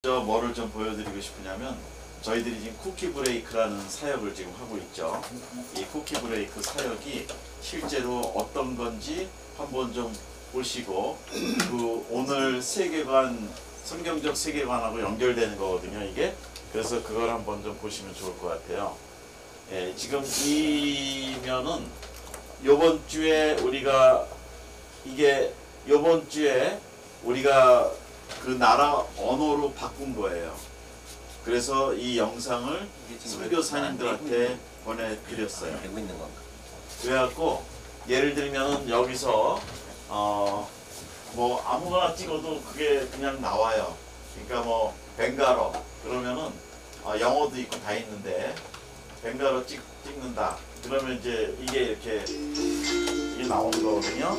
뭐를 좀 보여드리고 싶으냐면 저희들이 지금 쿠키 브레이크라는 사역을 지금 하고 있죠. 이 쿠키 브레이크 사역이 실제로 어떤 건지 한번 좀 보시고 그 오늘 세계관, 성경적 세계관하고 연결되는 거거든요, 이게. 그래서 그걸 한번 좀 보시면 좋을 것 같아요. 예, 지금 이 면은 요번 주에 우리가 그 나라 언어로 바꾼 거예요. 그래서 이 영상을 선교사님들한테 보내드렸어요. 되고 있는 건가? 그래갖고 예를 들면 여기서 뭐 아무거나 찍어도 그게 그냥 나와요. 그러니까 뭐 벵가로 그러면은 영어도 있고 다 있는데 벵가로 찍는다. 그러면 이제 이게 나오는 거거든요.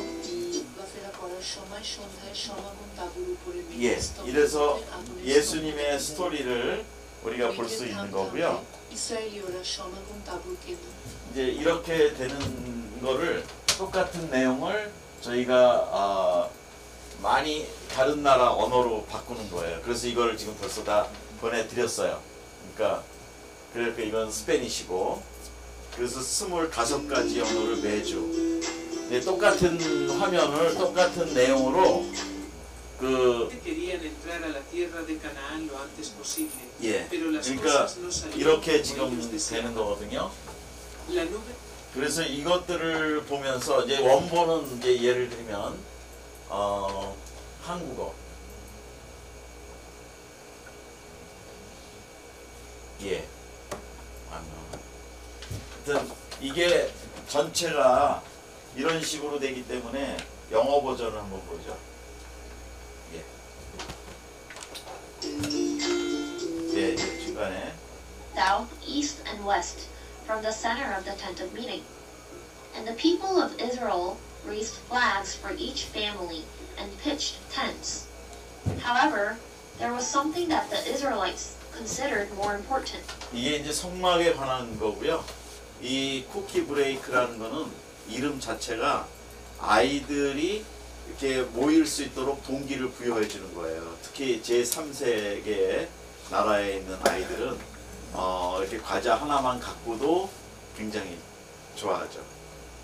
예, 이래서 예수님의 스토리를 우리가 볼 수 있는 거고요. 이제 이렇게 되는 거를 똑같은 내용을 저희가 많이 다른 나라 언어로 바꾸는 거예요. 그래서 이걸 지금 벌써 다 보내드렸어요. 그러니까 이건 스페니시고, 그래서 25가지 언어를 매주 똑같은 화면을 똑같은 내용으로 예, 그러니까 이렇게 지금 되는 거거든요. 그래서 이것들을 보면서 이제 원본은 이제 예를 들면 한국어, 예, 하여튼 이게 전체가 이런 식으로 되기 때문에 영어 버전을 한번 보죠. 예. 예, 중간에 South, east, and west, from the center of the tent of meeting. And the people of Israel raised flags for each family and pitched tents. However, there was something that the Israelites considered more important. 이게 이제 성막에 관한 거고요. 이 쿠키 브레이크라는 거는 이름 자체가 아이들이 이렇게 모일 수 있도록 동기를 부여해 주는 거예요. 특히 제3세계 나라에 있는 아이들은 이렇게 과자 하나만 갖고도 굉장히 좋아하죠.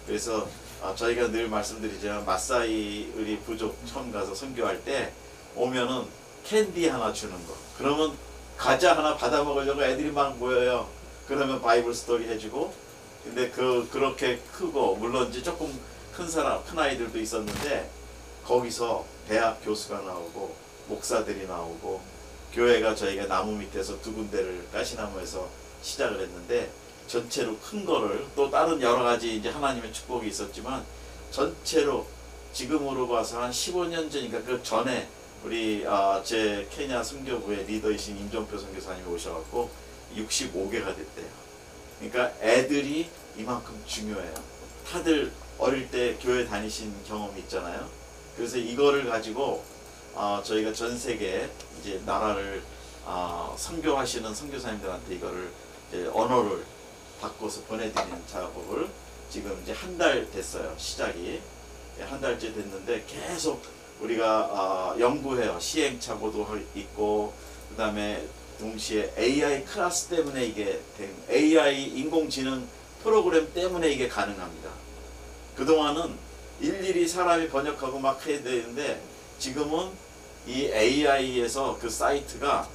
그래서 저희가 늘 말씀드리지만 마사이 의리 부족 처음 가서 선교할 때 오면은 캔디 하나 주는 거. 그러면 과자 하나 받아 먹으려고 애들이 막 모여요. 그러면 바이블 스토리 해주고. 근데 그렇게 크고, 물론 이제 조금 큰 아이들도 있었는데 거기서 대학 교수가 나오고 목사들이 나오고, 교회가 저희가 나무 밑에서 2군데를 가시나무에서 시작을 했는데 전체로 큰 거를, 또 다른 여러 가지 이제 하나님의 축복이 있었지만 전체로 지금으로 봐서 한 15년 전이니까 그 전에 우리 제 케냐 선교부의 리더이신 임종표 선교사님이 오셔갖고 65개가 됐대요. 그러니까 애들이 이만큼 중요해요. 다들 어릴 때 교회 다니신 경험이 있잖아요. 그래서 이거를 가지고 저희가 전 세계 이제 나라를 선교하시는 선교사님들한테 이거를 이제 언어를 바꿔서 보내드리는 작업을 지금 이제 한 달 됐어요. 시작이 한 달째 됐는데 계속 우리가 연구해요. 시행착오도 있고, 그 다음에 동시에 AI 클래스 때문에 이게 AI 인공지능 프로그램 때문에 이게 가능합니다. 그동안은 일일이 사람이 번역하고 막 해야 되는데 지금은 이 AI에서 그 사이트가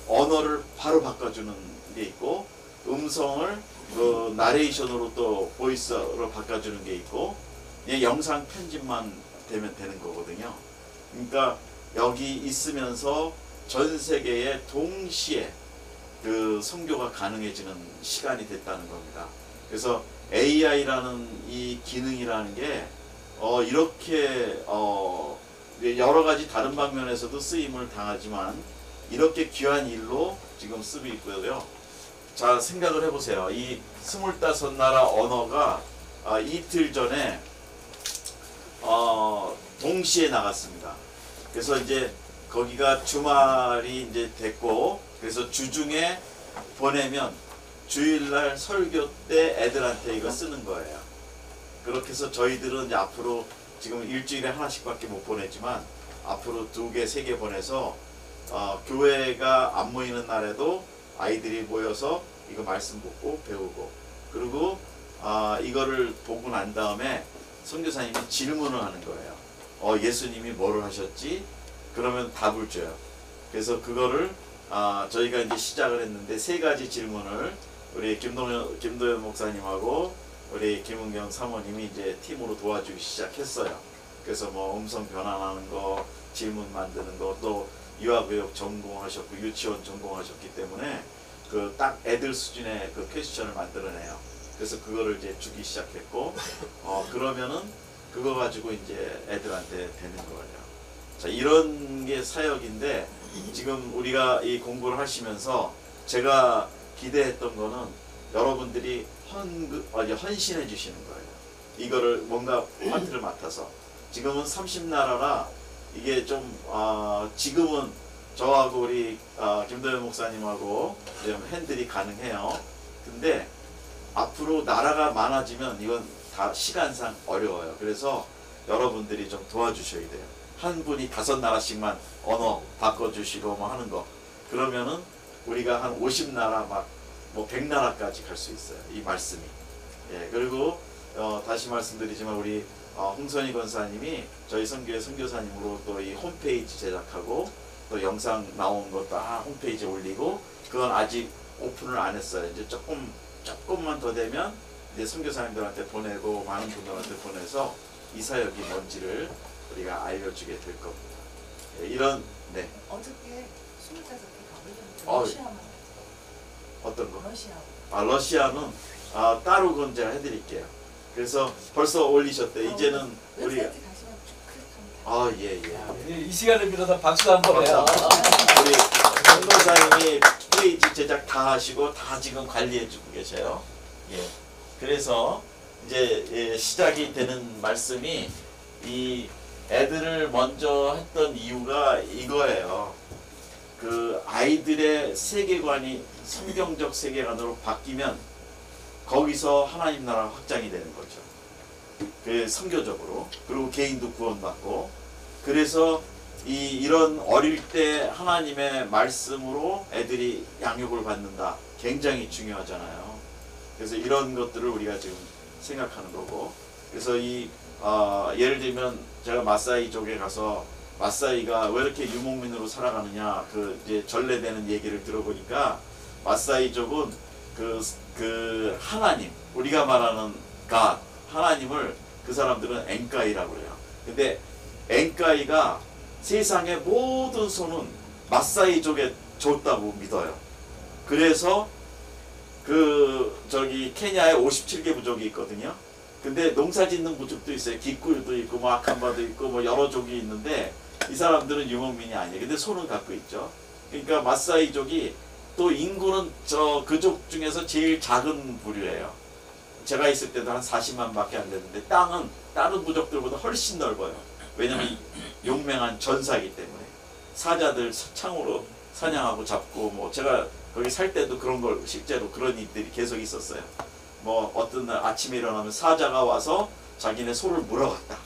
언어를 바로 바꿔주는 게 있고, 음성을 그 나레이션으로 또 보이스로 바꿔주는 게 있고, 영상 편집만 되면 되는 거거든요. 그러니까 여기 있으면서 전 세계에 동시에 그 선교가 가능해지는 시간이 됐다는 겁니다. 그래서 AI라는 이 기능이라는 게 이렇게 여러 가지 다른 방면에서도 쓰임을 당하지만 이렇게 귀한 일로 지금 쓰고 있고요. 자, 생각을 해보세요. 이 25나라 언어가 이틀 전에 동시에 나갔습니다. 그래서 이제 거기가 주말이 이제 됐고, 그래서 주중에 보내면 주일날 설교 때 애들한테 이거 쓰는 거예요. 그렇게 해서 저희들은 이제 앞으로 지금 일주일에 하나씩밖에 못 보내지만 앞으로 2개, 3개 보내서 교회가 안 모이는 날에도 아이들이 모여서 이거 말씀 보고 배우고, 그리고 이거를 보고 난 다음에 선교사님이 질문을 하는 거예요. 예수님이 뭐를 하셨지? 그러면 답을 줘요. 그래서 그거를 저희가 이제 시작을 했는데 3가지 질문을 우리 김도현 목사님하고 우리 김은경 사모님이 이제 팀으로 도와주기 시작했어요. 그래서 뭐 음성 변환하는 거, 질문 만드는 거, 또 유아교육 전공하셨고 유치원 전공하셨기 때문에 그 딱 애들 수준의 그 퀘스천을 만들어내요. 그래서 그거를 이제 주기 시작했고, 그러면은 그거 가지고 이제 애들한테 되는 거예요. 자, 이런 게 사역인데, 지금 우리가 이 공부를 하시면서 제가 기대했던 거는 여러분들이 헌신해 주시는 거예요. 이거를 뭔가 파트를 맡아서. 지금은 30나라라 이게 좀 지금은 저하고 우리 김도현 목사님하고 좀 핸들이 가능해요. 근데 앞으로 나라가 많아지면 이건 다 시간상 어려워요. 그래서 여러분들이 좀 도와주셔야 돼요. 한 분이 5나라씩만 언어 바꿔주시고 뭐 하는 거. 그러면은 우리가 한 50나라 막 뭐 100나라까지 갈 수 있어요. 이 말씀이. 예, 그리고 다시 말씀드리지만 우리 홍선희 권사님이 저희 선교회 선교사님으로 또 이 홈페이지 제작하고 또 영상 나온 거 다 홈페이지에 올리고, 그건 아직 오픈을 안 했어요. 이제 조금만 더 되면 이제 선교사님들한테 보내고 많은 분들한테 보내서 이 사역이 뭔지를 우리가 알려주게 될 겁니다. 예, 이런 네. 어저께 25개 가보셨는데 러시아만 어떤 거? 러시아. 러시아는 따로 건 제가 해드릴게요. 그래서 벌써 올리셨대. 이제는 우리 웹사이트 가시면 예. 이 시간을 빌어서 박수 한번 해요. 우리 선교사님이 페이지 제작 다 하시고 다 지금 관리해주고 계셔요. 예. 그래서 이제 시작이 되는 말씀이 이 애들을 먼저 했던 이유가 이거예요. 그 아이들의 세계관이 성경적 세계관으로 바뀌면 거기서 하나님 나라 확장이 되는 거죠. 그 선교적으로. 그리고 개인도 구원받고. 그래서 이런 어릴 때 하나님의 말씀으로 애들이 양육을 받는다. 굉장히 중요하잖아요. 그래서 이런 것들을 우리가 지금 생각하는 거고. 그래서 예를 들면 제가 마사이족에 가서 마사이가 왜 이렇게 유목민으로 살아가느냐, 그 이제 전래되는 얘기를 들어보니까 마사이족은 그 하나님, 우리가 말하는 갓, 하나님을 그 사람들은 엔카이라고 그래요. 근데 엔카이가 세상의 모든 손은 마사이족에 줬다고 믿어요. 그래서 케냐에 57개 부족이 있거든요. 근데 농사 짓는 부족도 있어요. 기쿠유도 있고 뭐 아칸바도 있고 뭐 여러 족이 있는데 이 사람들은 유목민이 아니에요. 근데 손은 갖고 있죠. 그러니까 마사이족이 또 인구는 그족 중에서 제일 작은 부류예요. 제가 있을 때도 한 40만 밖에 안 됐는데 땅은 다른 부족들보다 훨씬 넓어요. 왜냐면 용맹한 전사이기 때문에. 사자들 창으로 사냥하고 잡고, 뭐 제가 거기 살 때도 그런 걸 실제로 그런 일들이 계속 있었어요. 뭐 어떤 날 아침에 일어나면 사자가 와서 자기네 소를 물어갔다.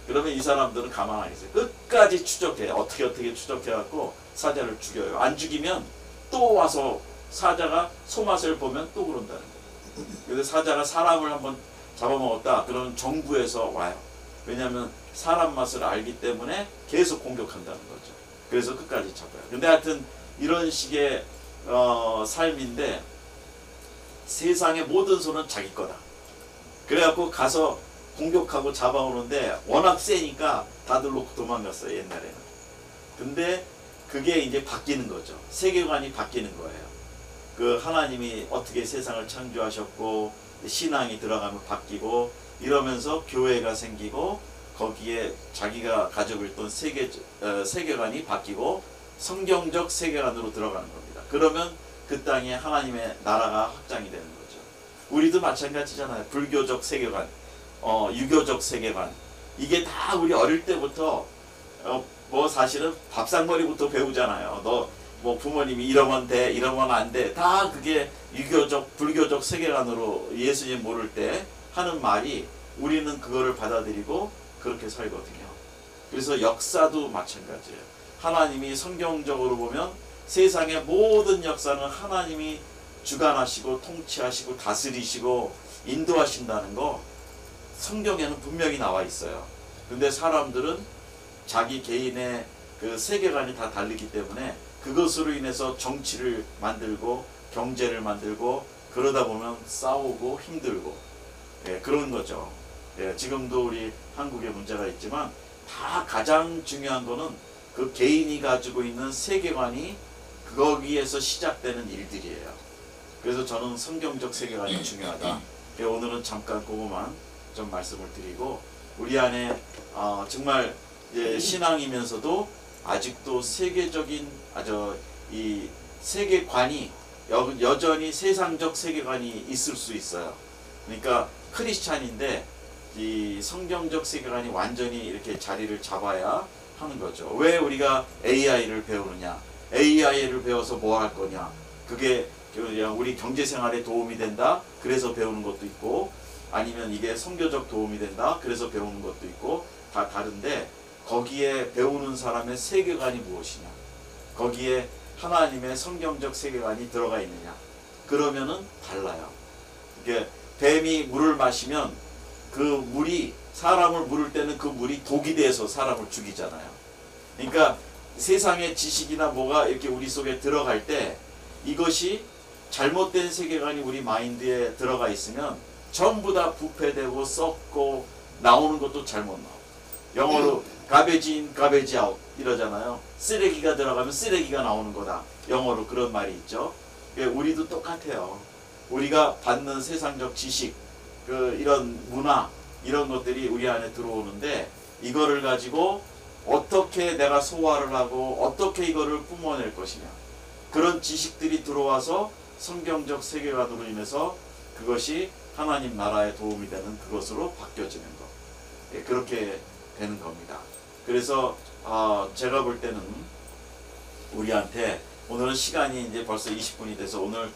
그러면 이 사람들은 가만 안 있어요. 끝까지 추적해요. 어떻게 추적해갖고 사자를 죽여요. 안 죽이면 또 와서 사자가 소맛을 보면 또 그런다는 거예요. 그래서 사자가 사람을 한번 잡아먹었다. 그러면 정부에서 와요. 왜냐하면 사람 맛을 알기 때문에 계속 공격한다는 거죠. 그래서 끝까지 잡아요. 근데 하여튼 이런 식의 삶인데 세상의 모든 손은 자기 거다. 그래갖고 가서 공격하고 잡아오는데 워낙 세니까 다들 놓고 도망갔어요, 옛날에는. 근데 그게 이제 바뀌는 거죠. 세계관이 바뀌는 거예요. 그 하나님이 어떻게 세상을 창조하셨고 신앙이 들어가면 바뀌고 이러면서 교회가 생기고 거기에 자기가 가지고 있던 세계관이 바뀌고 성경적 세계관으로 들어가는 겁니다. 그러면 그 땅에 하나님의 나라가 확장이 되는 거죠. 우리도 마찬가지잖아요. 불교적 세계관, 유교적 세계관, 이게 다 우리 어릴 때부터 뭐 사실은 밥상머리부터 배우잖아요. 너 뭐 부모님이 이러면 돼, 이러면 안 돼. 다 그게 유교적, 불교적 세계관으로 예수님 모를 때 하는 말이 우리는 그거를 받아들이고 그렇게 살거든요. 그래서 역사도 마찬가지예요. 하나님이 성경적으로 보면 세상의 모든 역사는 하나님이 주관하시고 통치하시고 다스리시고 인도하신다는 거 성경에는 분명히 나와 있어요. 근데 사람들은 자기 개인의 그 세계관이 다 다르기 때문에 그것으로 인해서 정치를 만들고 경제를 만들고 그러다 보면 싸우고 힘들고 그런 거죠. 지금도 우리 한국에 문제가 있지만 다 가장 중요한 거는 그 개인이 가지고 있는 세계관이 거기에서 시작되는 일들이에요. 그래서 저는 성경적 세계관이 중요하다. 오늘은 잠깐 그거만 좀 말씀을 드리고 우리 안에 정말 신앙이면서도 아직도 세계적인 이 세계관이 여전히 세상적 세계관이 있을 수 있어요. 그러니까 크리스찬인데 이 성경적 세계관이 완전히 이렇게 자리를 잡아야 하는 거죠. 왜 우리가 AI를 배우느냐? AI를 배워서 뭐 할 거냐? 그게 우리 경제생활에 도움이 된다. 그래서 배우는 것도 있고 아니면 이게 선교적 도움이 된다. 그래서 배우는 것도 있고 다 다른데 거기에 배우는 사람의 세계관이 무엇이냐? 거기에 하나님의 성경적 세계관이 들어가 있느냐? 그러면은 달라요. 이게 뱀이 물을 마시면 그 물이 사람을 물을 때는 그 물이 독이 돼서 사람을 죽이잖아요. 그러니까 세상의 지식이나 뭐가 이렇게 우리 속에 들어갈 때 이것이 잘못된 세계관이 우리 마인드에 들어가 있으면 전부 다 부패되고 썩고 나오는 것도 잘못 나와. 영어로 garbage in, garbage out 이러잖아요. 쓰레기가 들어가면 쓰레기가 나오는 거다. 영어로 그런 말이 있죠. 우리도 똑같아요. 우리가 받는 세상적 지식, 이런 문화, 이런 것들이 우리 안에 들어오는데 이거를 가지고 어떻게 내가 소화를 하고 어떻게 이거를 뿜어낼 것이냐. 그런 지식들이 들어와서 성경적 세계관으로 인해서 그것이 하나님 나라에 도움이 되는 그것으로 바뀌어지는 것. 그렇게 되는 겁니다. 그래서 제가 볼 때는 우리한테 오늘은 시간이 이제 벌써 20분이 돼서 오늘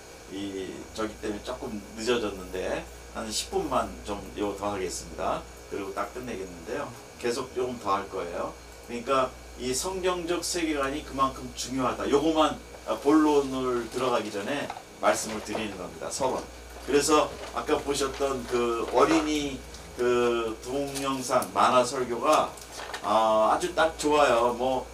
저기 때문에 조금 늦어졌는데 한 10분만 좀 더 하겠습니다. 그리고 딱 끝내겠는데요. 계속 조금 더 할 거예요. 그러니까 이 성경적 세계관이 그만큼 중요하다. 요거만 본론을 들어가기 전에 말씀을 드리는 겁니다. 서론. 그래서 아까 보셨던 그 어린이 그 동영상 만화 설교가 아주 딱 좋아요. 뭐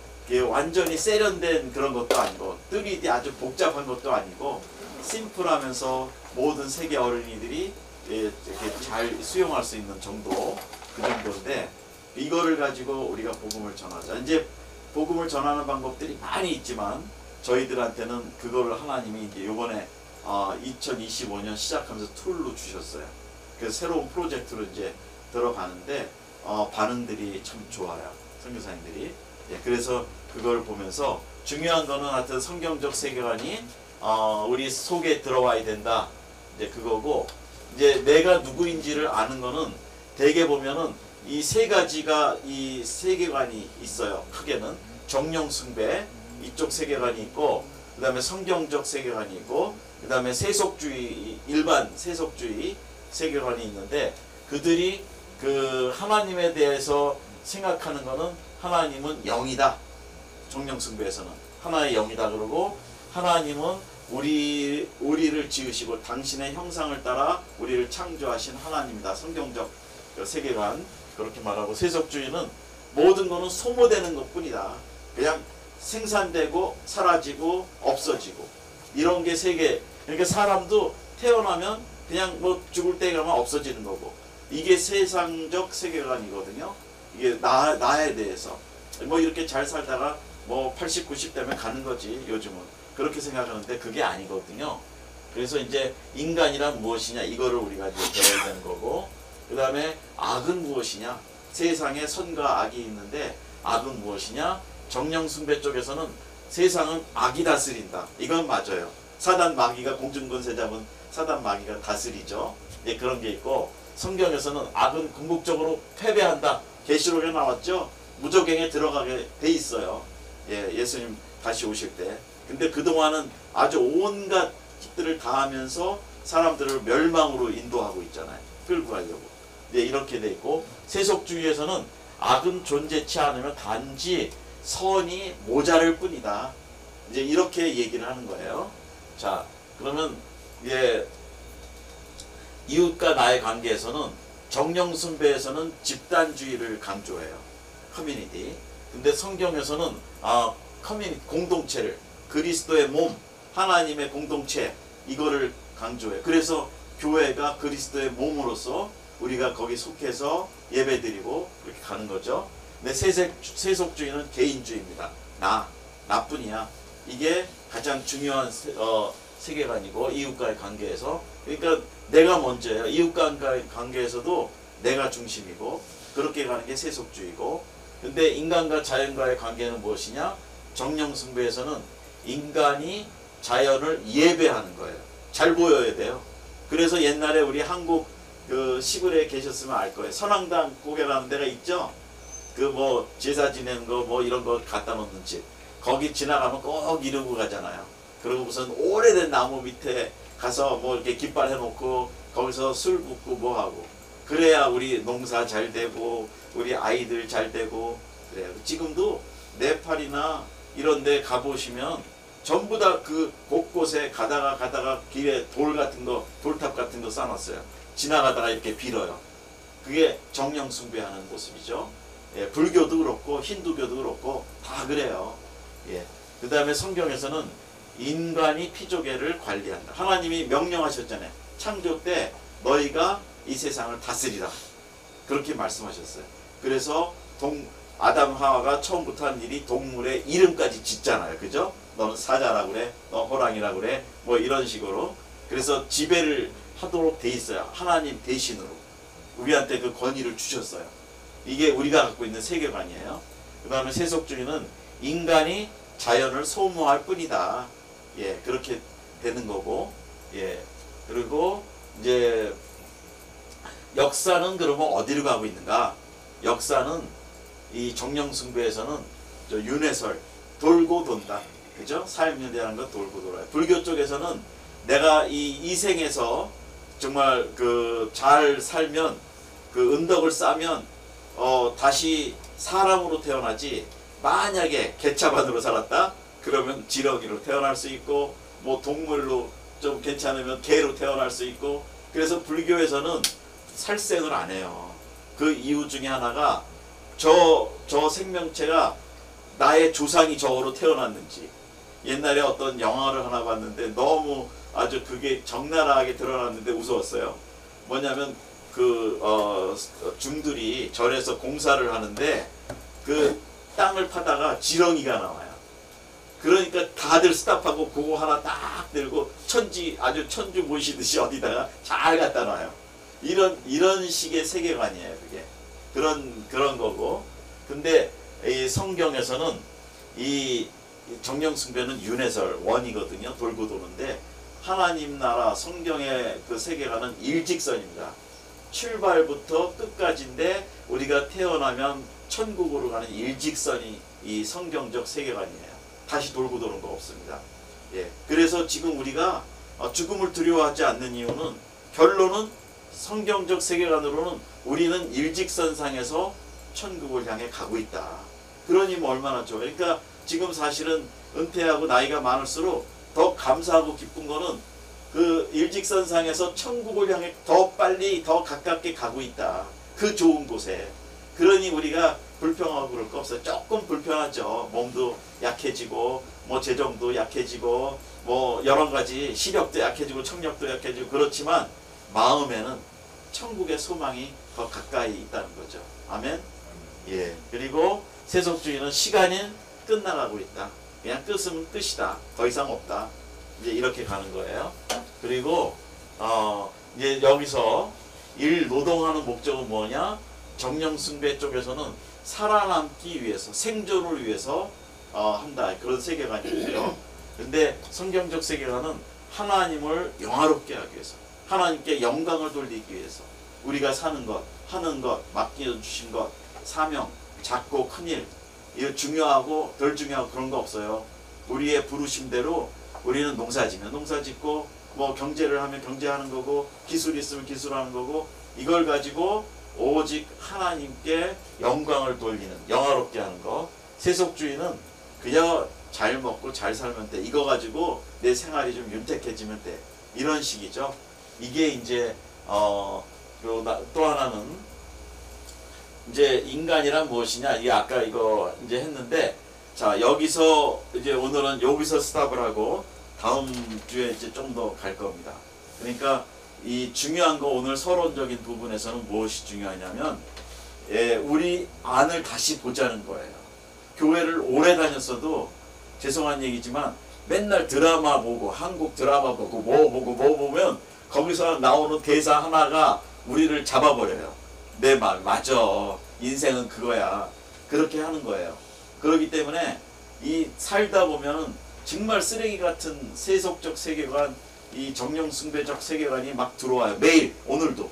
완전히 세련된 그런 것도 아니고 3D 아주 복잡한 것도 아니고 심플하면서 모든 세계 어린이들이 이렇게 잘 수용할 수 있는 정도 그 정도인데 이거를 가지고 우리가 복음을 전하자. 이제 복음을 전하는 방법들이 많이 있지만 저희들한테는 그거를 하나님이 이제 요번에 2025년 시작하면서 툴로 주셨어요. 그래서 새로운 프로젝트로 이제 들어가는데 반응들이 참 좋아요. 선교사님들이. 그래서 그걸 보면서 중요한 거는 하여튼 성경적 세계관이 우리 속에 들어와야 된다. 이제 그거고 이제 내가 누구인지를 아는 거는 대개 보면은 이 세 가지가 이 세계관이 있어요. 크게는 정령 숭배 이쪽 세계관이 있고 그 다음에 성경적 세계관이 있고 그 다음에 세속주의 일반 세속주의 세계관이 있는데 그들이 그 하나님에 대해서 생각하는 거는 하나님은 영이다. 정령 숭배에서는 하나의 영이다 그러고 하나님은 우리를 지으시고 당신의 형상을 따라 우리를 창조하신 하나님이다. 성경적 세계관 그렇게 말하고 세속주의는 모든 거는 소모되는 것뿐이다. 그냥 생산되고 사라지고 없어지고 이런 게 세계. 그러니까 사람도 태어나면 그냥 뭐 죽을 때 가면 없어지는 거고 이게 세상적 세계관이거든요. 이게 나에 대해서 뭐 이렇게 잘 살다가 뭐 80, 90 되면 가는 거지 요즘은 그렇게 생각하는데 그게 아니거든요. 그래서 이제 인간이란 무엇이냐 이거를 우리가 이제 배워야 되는 거고 그 다음에 악은 무엇이냐 세상에 선과 악이 있는데 악은 무엇이냐 정령 숭배 쪽에서는 세상은 악이 다스린다. 이건 맞아요. 사단 마귀가 공중권세 잡은 사단 마귀가 다스리죠. 예, 그런 게 있고 성경에서는 악은 궁극적으로 패배한다. 계시록에 나왔죠. 무저갱에 들어가게 돼 있어요. 예수님 다시 오실 때. 근데 그동안은 아주 온갖 짓들을 다 하면서 사람들을 멸망으로 인도하고 있잖아요. 끌고 가려고. 이렇게 돼 있고 세속주의에서는 악은 존재치 않으며 단지 선이 모자랄 뿐이다. 이제 이렇게 얘기를 하는 거예요. 자, 그러면 이제 이웃과 나의 관계에서는 정령숭배에서는 집단주의를 강조해요. 커뮤니티. 근데 성경에서는 커뮤니티 공동체를 그리스도의 몸, 하나님의 공동체 이거를 강조해요. 그래서 교회가 그리스도의 몸으로서 우리가 거기 속해서 예배드리고 그렇게 가는 거죠. 근데 세속주의는 개인주의입니다. 나뿐이야. 이게 가장 중요한 세계관이고 이웃과의 관계에서 그러니까 내가 먼저예요. 이웃과의 관계에서도 내가 중심이고 그렇게 가는 게 세속주의고 근데 인간과 자연과의 관계는 무엇이냐? 정령숭배에서는 인간이 자연을 예배하는 거예요. 잘 보여야 돼요. 그래서 옛날에 우리 한국 그 시골에 계셨으면 알 거예요. 선왕당 고개라는 데가 있죠. 그 뭐 제사 지내는 거 뭐 이런 거 갖다 놓는 집. 거기 지나가면 꼭 이러고 가잖아요. 그리고 무슨 오래된 나무 밑에 가서 뭐 이렇게 깃발 해놓고 거기서 술 붓고 뭐 하고 그래야 우리 농사 잘 되고 우리 아이들 잘 되고 그래요. 지금도 네팔이나 이런 데 가보시면 전부 다 그 곳곳에 가다가 길에 돌 같은 거 돌탑 같은 거 쌓아놨어요. 지나가다가 이렇게 빌어요. 그게 정령 숭배하는 모습이죠. 예, 불교도 그렇고 힌두교도 그렇고 다 그래요. 예. 그 다음에 성경에서는 인간이 피조계를 관리한다. 하나님이 명령하셨잖아요. 창조 때 너희가 이 세상을 다스리라. 그렇게 말씀하셨어요. 그래서 아담 하와가 처음부터 한 일이 동물의 이름까지 짓잖아요. 그죠? 너는 사자라고 그래. 너 호랑이라고 그래. 뭐 이런 식으로. 그래서 지배를 하도록 돼 있어요. 하나님 대신으로. 우리한테 그 권위를 주셨어요. 이게 우리가 갖고 있는 세계관이에요. 그 다음에 세속주의는 인간이 자연을 소모할 뿐이다. 예, 그렇게 되는 거고. 예. 그리고 이제 역사는 그러면 어디로 가고 있는가? 역사는 이 정령숭배에서는 저 윤회설 돌고 돈다. 그죠? 삶에 대한 것 돌고 돌아요. 불교 쪽에서는 내가 이 생에서 정말 그 잘 살면 그 은덕을 쌓으면 다시 사람으로 태어나지 만약에 개차반으로 살았다 그러면 지렁이로 태어날 수 있고 뭐 동물로 좀 괜찮으면 개로 태어날 수 있고 그래서 불교에서는 살생을 안 해요. 그 이유 중에 하나가 저 생명체가 나의 조상이 저로 태어났는지 옛날에 어떤 영화를 하나 봤는데 너무 아주 그게 적나라하게 드러났는데 무서웠어요. 뭐냐면 그 중들이 절에서 공사를 하는데 그 땅을 파다가 지렁이가 나와요. 그러니까 다들 스탑하고 그거 하나 딱 들고 아주 천주 모시듯이 어디다가 잘 갖다 놔요. 이런 식의 세계관이에요. 그게 그런 거고. 근데 이 성경에서는 이 정령숭배는 윤회설 원이거든요. 돌고 도는데 하나님 나라 성경의 그 세계관은 일직선입니다. 출발부터 끝까지인데 우리가 태어나면 천국으로 가는 일직선이 이 성경적 세계관이에요. 다시 돌고 도는 거 없습니다. 예. 그래서 지금 우리가 죽음을 두려워하지 않는 이유는 결론은 성경적 세계관으로는 우리는 일직선상에서 천국을 향해 가고 있다. 그러니 뭐 얼마나 좋아요. 그러니까 지금 사실은 은퇴하고 나이가 많을수록 더 감사하고 기쁜 거는 그 일직선상에서 천국을 향해 더 빨리 더 가깝게 가고 있다. 그 좋은 곳에. 그러니 우리가 불평하고 그럴 거 없어요. 조금 불편하죠. 몸도 약해지고 뭐 재정도 약해지고 뭐 여러 가지 시력도 약해지고 청력도 약해지고 그렇지만 마음에는 천국의 소망이 더 가까이 있다는 거죠. 아멘. 예. 그리고 세속주의는 시간이 끝나가고 있다. 그냥 끝은 끝이다. 더 이상 없다. 이제 이렇게 가는 거예요. 그리고 이제 여기서 노동하는 목적은 뭐냐? 정령숭배 쪽에서는 살아남기 위해서 생존을 위해서 한다. 그런 세계관이고요. 근데 성경적 세계관은 하나님을 영화롭게 하기 위해서 하나님께 영광을 돌리기 위해서 우리가 사는 것, 하는 것, 맡겨주신 것, 사명, 작고 큰일 이거 중요하고 덜 중요하고 그런 거 없어요. 우리의 부르심대로 우리는 농사지면 농사짓고 뭐 경제를 하면 경제하는 거고 기술이 있으면 기술하는 거고 이걸 가지고 오직 하나님께 영광을 돌리는 영화롭게 하는 거 세속주의는 그저 잘 먹고 잘 살면 돼. 이거 가지고 내 생활이 좀 윤택해지면 돼. 이런 식이죠. 이게 이제 또 하나는 이제 인간이란 무엇이냐. 이게 아까 이거 이제 했는데, 자 여기서 이제 오늘은 여기서 스탑을 하고 다음 주에 이제 좀 더 갈 겁니다. 그러니까 이 중요한 거 오늘 서론적인 부분에서는 무엇이 중요하냐면, 우리 안을 다시 보자는 거예요. 교회를 오래 다녔어도 죄송한 얘기지만 맨날 드라마 보고 한국 드라마 보고 뭐 보면 거기서 나오는 대사 하나가 우리를 잡아버려요. 내 말 맞아. 인생은 그거야. 그렇게 하는 거예요. 그렇기 때문에 이 살다 보면은 정말 쓰레기 같은 세속적 세계관, 이 정령숭배적 세계관이 막 들어와요. 매일, 오늘도.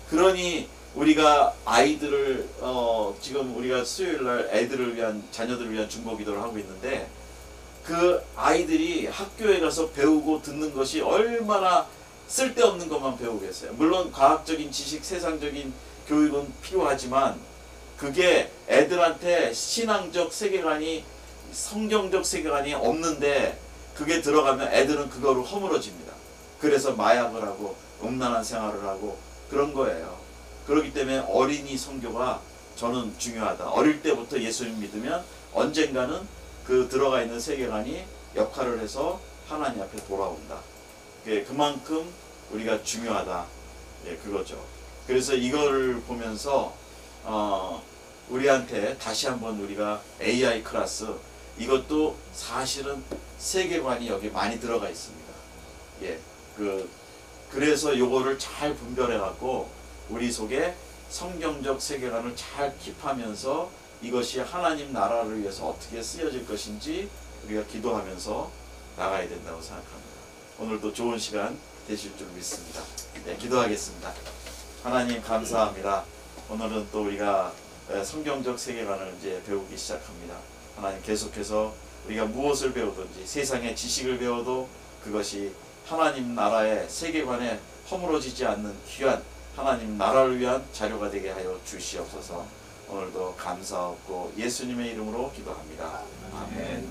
그러니 우리가 아이들을 지금 우리가 수요일날 애들을 위한, 자녀들을 위한 중보기도를 하고 있는데, 그 아이들이 학교에 가서 배우고 듣는 것이 얼마나 쓸데없는 것만 배우겠어요. 물론 과학적인 지식, 세상적인 교육은 필요하지만 그게 애들한테 신앙적 세계관이, 성경적 세계관이 없는데 그게 들어가면 애들은 그거로 허물어집니다. 그래서 마약을 하고 음란한 생활을 하고 그런 거예요. 그렇기 때문에 어린이 선교가 저는 중요하다. 어릴 때부터 예수님 믿으면 언젠가는 그 들어가 있는 세계관이 역할을 해서 하나님 앞에 돌아온다. 그만큼 우리가 중요하다. 그거죠. 그래서 이거를 보면서 우리한테 다시 한번 우리가 AI 클래스, 이것도 사실은 세계관이 여기 많이 들어가 있습니다. 그래서 요거를 잘 분별해 갖고 우리 속에 성경적 세계관을 잘 킵하면서 이것이 하나님 나라를 위해서 어떻게 쓰여질 것인지 우리가 기도하면서 나가야 된다고 생각합니다. 오늘도 좋은 시간 되실 줄 믿습니다. 기도하겠습니다. 하나님 감사합니다. 오늘은 또 우리가 성경적 세계관을 이제 배우기 시작합니다. 하나님 계속해서 우리가 무엇을 배우든지, 세상의 지식을 배워도 그것이 하나님 나라의 세계관에 허물어지지 않는 귀한 하나님 나라를 위한 자료가 되게 하여 주시옵소서. 오늘도 감사하고 예수님의 이름으로 기도합니다. 아멘.